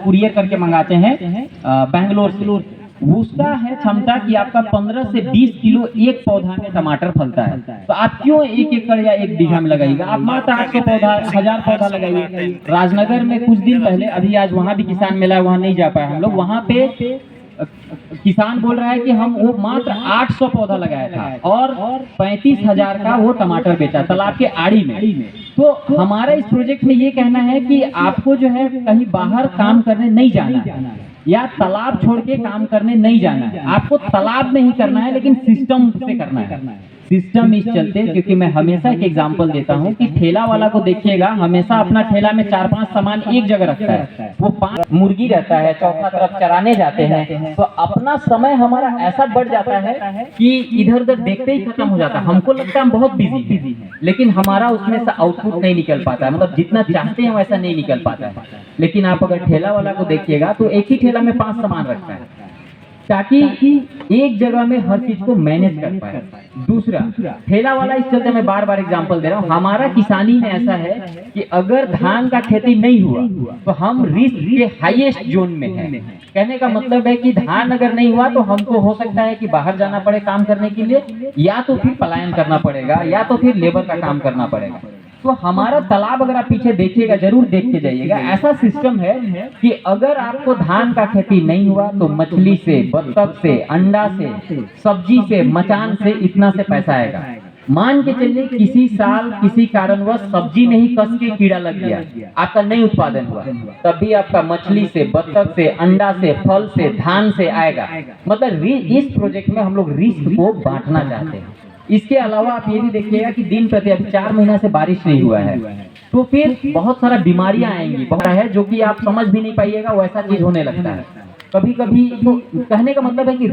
Courier करके मंगाते हैं बैंगलोर से, उसका है क्षमता कि आपका 15 से 20 किलो एक पौधा में टमाटर फलता है। तो आप क्यों 1 एकड़ या 1 बीघा में लगाइएगा, आप मात्र 800 पौधा 1000 पौधा लगाइए। राजनगर में कुछ दिन पहले, अभी आज वहाँ भी किसान मेला, वहाँ नहीं जा पाए हम लोग, वहाँ पे किसान बोल रहा है कि हम वो मात्र 800 पौधा लगाया था और 35,000 का वो टमाटर बेचा तालाब के आड़ी में। तो हमारा इस प्रोजेक्ट में ये कहना है कि आपको जो है कहीं बाहर काम करने नहीं जाना है या तालाब छोड़ के काम करने नहीं जाना है, आपको तालाब में ही करना है, लेकिन सिस्टम से करना है। सिस्टम इस चलते, क्योंकि मैं हमेशा एक एग्जांपल देता हूं कि ठेला वाला को देखिएगा, हमेशा अपना ठेला में 4-5 सामान एक जगह रखता है, वो 5 मुर्गी रहता है, चौथा तरफ चराने जाते हैं, तो अपना समय हमारा ऐसा बढ़ जाता है कि इधर उधर देखते ही खत्म हो जाता है। हमको लगता है हम बहुत बिजी हैं, लेकिन हमारा उसमें से आउटपुट नहीं निकल पाता है, मतलब जितना चाहते हैं वैसा नहीं निकल पाता है। लेकिन आप अगर ठेला वाला को देखिएगा तो एक ही ठेला में 5 सामान रखता है, ताकि एक जगह में हर चीज को मैनेज कर पाए। दूसरा, ठेला वाला, इस चलते मैं बार बार एग्जांपल दे रहा हूँ, हमारा किसानी में ऐसा है कि अगर धान का खेती नहीं हुआ तो हम रिस्क के हाईएस्ट जोन में हैं। कहने का मतलब है कि धान अगर नहीं हुआ तो हमको हो सकता है कि बाहर जाना पड़े काम करने के लिए, या तो फिर पलायन करना पड़ेगा, या तो फिर लेबर का काम करना पड़ेगा। तो हमारा तालाब अगर आप पीछे देखिएगा, जरूर देख के जाइएगा, ऐसा सिस्टम है कि अगर आपको धान का खेती नहीं हुआ तो मछली से, बत्तख से, अंडा से, सब्जी से, मचान से इतना से पैसा आएगा। मान के चलिए किसी साल किसी कारणवश सब्जी में ही कस के कीड़ा लग गया, आपका नहीं उत्पादन हुआ, तब भी आपका मछली से, बत्तख से, अंडा से, फल से, धान से आएगा। मतलब इस प्रोजेक्ट में हम लोग रिस्क को बांटना चाहते हैं। इसके अलावा आप ये भी देखिएगा कि दिन प्रति, अभी 4 महीना से बारिश नहीं हुआ है, तो फिर बहुत सारा बीमारियां आएंगी, बहुत है जो कि आप समझ भी नहीं पाइएगा, वैसा चीज होने लगता है कभी कभी। तो कहने का मतलब है कि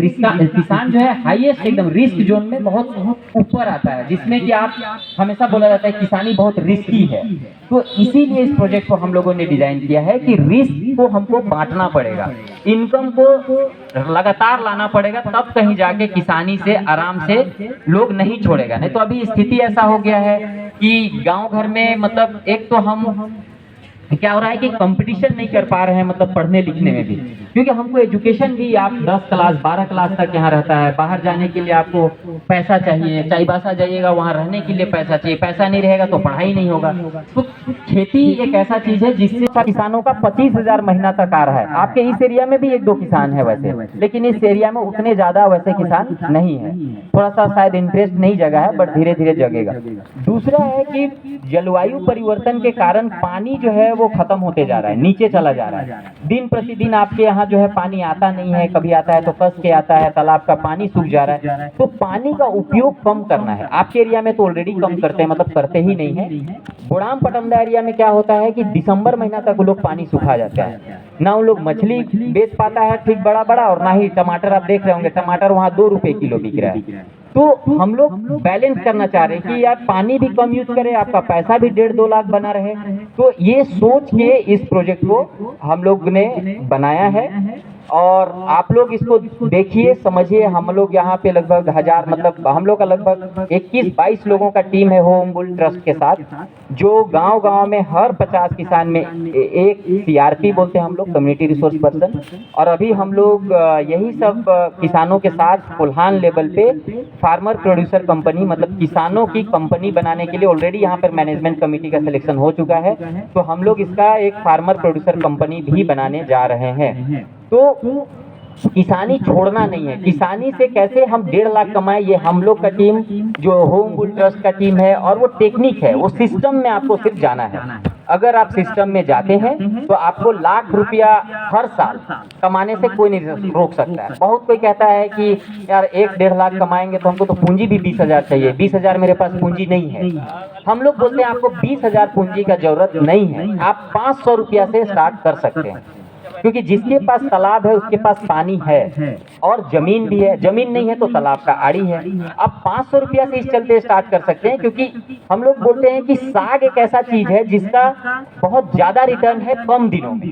किसान जो है हाईएस्ट एकदम रिस्क जोन में बहुत ऊपर आता है, जिसमें कि आप हमेशा बोला जाता है किसानी बहुत रिस्की है। तो इसीलिए इस प्रोजेक्ट को हम लोगों ने डिजाइन किया है कि रिस्क को हमको बांटना पड़ेगा, इनकम को लगातार लाना पड़ेगा, तब कहीं जाके किसानी से आराम से लोग नहीं छोड़ेगा। नहीं तो अभी स्थिति ऐसा हो गया है कि गांव घर में, मतलब एक तो हम क्या हो रहा है कि कंपटीशन नहीं कर पा रहे हैं, मतलब पढ़ने लिखने में भी, क्योंकि हमको एजुकेशन भी, आप 10 क्लास 12 क्लास तक यहाँ रहता है, बाहर जाने के लिए आपको पैसा चाहिए, चाईबासा जाइएगा वहाँ रहने के लिए पैसा चाहिए, पैसा नहीं रहेगा तो पढ़ाई नहीं होगा। तो खेती एक ऐसा चीज है जिससे किसानों का 25,000 महीना तक आ रहा है। आपके इस एरिया में भी 1-2 किसान है वैसे, लेकिन इस एरिया में उतने ज्यादा वैसे किसान नहीं है, थोड़ा सा शायद इंटरेस्ट नहीं जगा है, बट धीरे धीरे जगेगा। दूसरा है कि जलवायु परिवर्तन के कारण पानी जो है वो खत्म होते जा रहा है, नीचे चला जा रहा है। दिन प्रतिदिन आपके यहाँ जो है पानी आता नहीं है, कभी आता है तो कस के आता है, तालाब का पानी सूख जा रहा है। तो पानी का उपयोग कम करना है। आपके एरिया में तो ऑलरेडी कम करते हैं, मतलब करते ही नहीं है। बुढ़ाम पटमदा एरिया में क्या होता है कि दिसंबर महीना तक वो लोग पानी सुखा जाता है, ना उन लोग मछली बेच पाता है ठीक बड़ा बड़ा, और ना ही टमाटर। आप देख रहे होंगे टमाटर वहाँ 2 रुपए किलो बिक रहा है। तो हम लोग बैलेंस करना चाह रहे हैं कि यार पानी भी कम यूज करें, आपका पैसा भी 1.5-2 लाख बना रहे। तो ये सोच के इस प्रोजेक्ट को हम लोग ने बनाया है, और आप लोग इसको देखिए समझिए। हम लोग यहाँ पे लगभग 1000, मतलब हम लोग का लगभग 21-22 लोगों का टीम है होम बुल ट्रस्ट के साथ, जो गांव-गांव में हर 50 किसान में एक CRP बोलते हैं हम लोग, कम्युनिटी रिसोर्स पर्सन। और अभी हम लोग यही सब किसानों के साथ कोल्हान लेवल पे फार्मर प्रोड्यूसर कंपनी, मतलब किसानों की कंपनी बनाने के लिए ऑलरेडी यहाँ पर मैनेजमेंट कमेटी का सिलेक्शन हो चुका है। तो हम लोग इसका एक फार्मर प्रोड्यूसर कंपनी भी बनाने जा रहे हैं। तो किसानी छोड़ना नहीं है। किसानी से कैसे हम 1.5 लाख कमाए, ये हम लोग का टीम, जो होम बुल ट्रस्ट का टीम है, और वो टेक्निक है, वो सिस्टम में आपको सिर्फ जाना है। अगर आप सिस्टम में जाते हैं तो आपको लाख रुपया हर साल कमाने से कोई नहीं रोक सकता है। बहुत कोई कहता है कि यार 1-1.5 लाख कमाएंगे तो हमको तो पूंजी भी 20,000 चाहिए, 20,000 मेरे पास पूंजी नहीं है। हम लोग बोलते हैं आपको 20,000 पूंजी का जरूरत नहीं है, आप 500 रुपया से स्टार्ट कर सकते हैं। क्योंकि जिसके पास तालाब है उसके पास पानी है और जमीन भी है, जमीन नहीं है तो तालाब का आड़ी है। आप 500 रुपया से इस चलते स्टार्ट कर सकते हैं, क्योंकि हम लोग बोलते हैं कि साग एक ऐसा चीज है जिसका बहुत ज्यादा रिटर्न है कम दिनों में।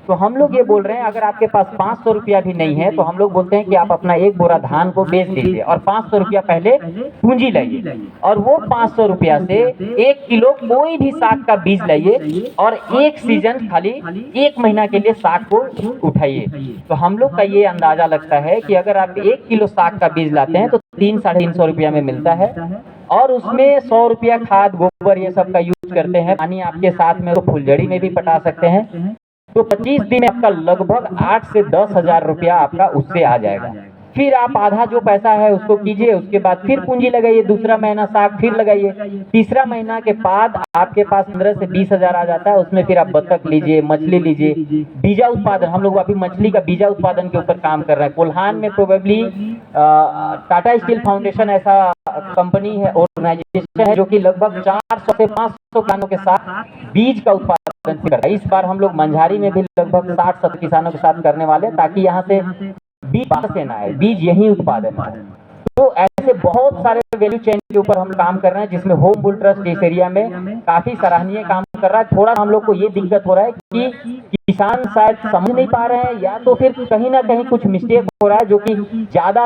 तो हम लोग ये बोल रहे हैं अगर आपके पास 500 रुपया भी नहीं है तो हम लोग बोलते हैं कि आप अपना एक बोरा धान को बेच दीजिए और 500 रुपया पहले पूंजी लाइए और वो 500 रुपया से 1 किलो कोई भी साग का बीज लाइए और एक सीजन खाली 1 महीना के लिए साग को उठाइए। तो हम लोग का ये अंदाजा लगता है कि अगर आप 1 किलो साग का बीज लाते हैं तो 300-350 रुपया में मिलता है और उसमें 100 रुपया खाद गोबर ये सब का यूज करते हैं। पानी आपके साथ में तो फुलझड़ी में भी पटा सकते हैं। तो 25 दिन में आपका लगभग 8 से 10 हजार रुपया आपका उससे आ जाएगा। फिर आप आधा जो पैसा है उसको कीजिए, उसके बाद फिर पूंजी लगाइए, दूसरा महीना साग फिर लगाइए, तीसरा महीना के बाद आपके पास 15 से 20 हजार आ जाता है। उसमें फिर आप बत्तख लीजिए, मछली लीजिए, बीजा उत्पादन। हम लोग अभी मछली का बीजा उत्पादन के ऊपर काम कर रहे हैं। कोल्हान में प्रोबेबली टाटा स्टील फाउंडेशन ऐसा कंपनी है, ऑर्गेनाइजेशन है जो कि लगभग 400 से 500 किसानों के साथ बीज का उत्पादन करता है। इस बार हम लोग मंझारी में भी लगभग 60-70 किसानों के साथ करने वाले हैं ताकि यहाँ से बीज बाहर से ना आए, बीज यही उत्पादन है। तो ऐसे बहुत सारे वैल्यू चेन के ऊपर हम काम कर रहे हैं जिसमें होम बुल ट्रस्ट इस एरिया में काफी सराहनीय काम कर रहा है। थोड़ा हम लोग को ये दिक्कत हो रहा है कि किसान शायद समझ नहीं पा रहे हैं या तो फिर कहीं ना कहीं कुछ मिस्टेक हो रहा है जो कि ज्यादा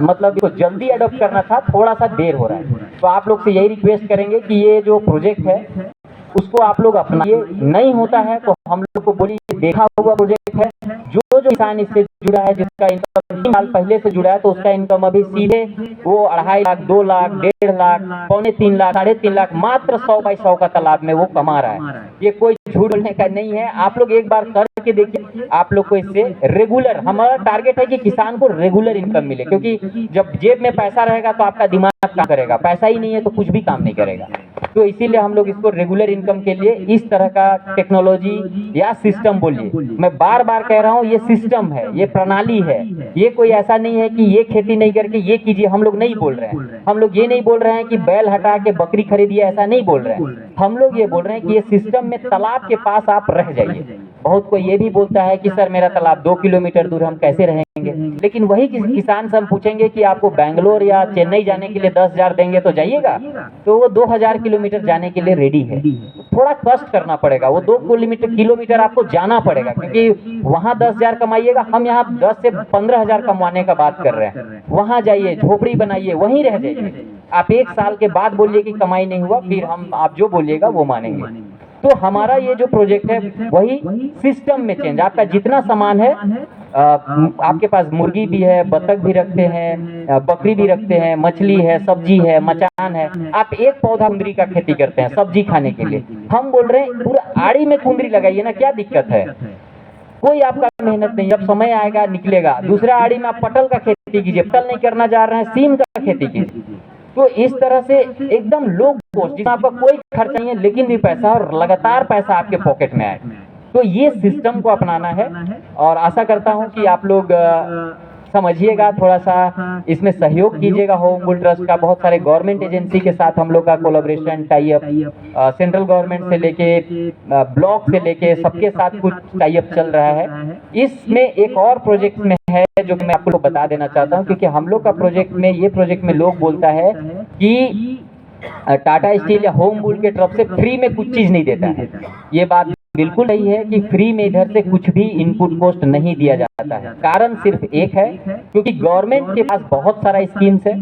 मतलब इसको जल्दी अडॉप्ट करना था, थोड़ा सा देर हो रहा है। तो आप लोग से यही रिक्वेस्ट करेंगे कि ये जो प्रोजेक्ट है उसको आप लोग अपनाइए। नहीं होता है तो हम लोग को बोलिए, देखा हुआ प्रोजेक्ट है। जो किसान इससे जुड़ा है, जिसका इनकम 3 साल पहले से जुड़ा है, तो उसका इनकम अभी सीधे वो 2.5 लाख, 2 लाख, 1.5 लाख, 2.25 लाख, 3.5 लाख मात्र 100 बाई 100 का तालाब में वो कमा रहा है। ये कोई झूठ बोलने का नहीं है। आप लोग एक बार करके देखिए, आप लोग को इससे रेगुलर, हमारा टारगेट है कि किसान को रेगुलर इनकम मिले, क्योंकि जब जेब में पैसा रहेगा तो आपका दिमाग काम करेगा, पैसा ही नहीं है तो कुछ भी काम नहीं करेगा। तो इसीलिए हम लोग इसको रेगुलर इनकम के लिए इस तरह का टेक्नोलॉजी या सिस्टम, बोलिए, मैं बार बार कह रहा हूँ, ये सिस्टम है, ये प्रणाली है। ये कोई ऐसा नहीं है कि ये खेती नहीं करके ये कीजिए, हम लोग नहीं बोल रहे हैं। हम लोग ये नहीं बोल रहे हैं कि बैल हटा के बकरी खरीदिए, ऐसा नहीं बोल रहे हैं। हम लोग ये बोल रहे हैं कि ये सिस्टम में तालाब के पास आप रह जाइए। बहुत कोई ये भी बोलता है कि सर मेरा तालाब 2 किलोमीटर दूर, हम कैसे रहेंगे? लेकिन वही किसान से हम पूछेंगे कि आपको बैंगलोर या चेन्नई जाने के लिए 10,000 देंगे तो जाइएगा? तो वो 2,000 किलोमीटर जाने के लिए रेडी है। थोड़ा कष्ट करना पड़ेगा, वो 2 किलोमीटर आपको जाना पड़ेगा, क्योंकि वहां 10,000 कमाइएगा, हम यहाँ 10 से 15,000 कमाने का बात कर रहे हैं। वहां जाइए, झोपड़ी बनाइए, वहीं रह जाइए। आप 1 साल के बाद बोलिए कि कमाई नहीं हुआ, फिर हम आप जो बोलिएगा वो मानेंगे। तो हमारा ये जो प्रोजेक्ट है वही सिस्टम में चेंज, आपका जितना सामान है, आपके पास मुर्गी भी है, बतख भी रखते हैं, बकरी भी रखते हैं, मछली है, सब्जी है, मचान है। आप एक पौधा कुंदरी का खेती करते हैं सब्जी खाने के लिए, हम बोल रहे हैं पूरा आड़ी में कुंदरी लगाइए ना, क्या दिक्कत है? कोई आपका मेहनत नहीं, जब समय आएगा निकलेगा। दूसरा आड़ी में आप पटल का खेती कीजिए, पटल नहीं करना चाह रहे हैं, सीम का खेती कीजिए। तो इस तरह से एकदम लो कॉस्ट, जिसमें आपका कोई खर्च नहीं है लेकिन भी पैसा और लगातार पैसा आपके पॉकेट में आए। तो ये सिस्टम को अपनाना है और आशा करता हूं कि आप लोग समझिएगा, थोड़ा सा इसमें सहयोग कीजिएगा। होम बुल ट्रस्ट का बहुत सारे गवर्नमेंट एजेंसी के साथ हम लोग का collaboration, tie up, central government से लेके ब्लॉक से लेके सबके साथ कुछ टाई अप चल रहा है। इसमें एक और प्रोजेक्ट में है जो मैं आपको बता देना चाहता हूं, क्योंकि हम लोग का प्रोजेक्ट में, ये प्रोजेक्ट में लोग बोलता है कि टाटा स्टील या होम बुल के तरफ से फ्री में कुछ चीज नहीं देता है। ये बात बिल्कुल नहीं है कि फ्री में इधर से कुछ भी इनपुट कॉस्ट नहीं दिया जाता है। कारण सिर्फ एक है, क्योंकि गवर्नमेंट के पास बहुत सारा स्कीम्स है,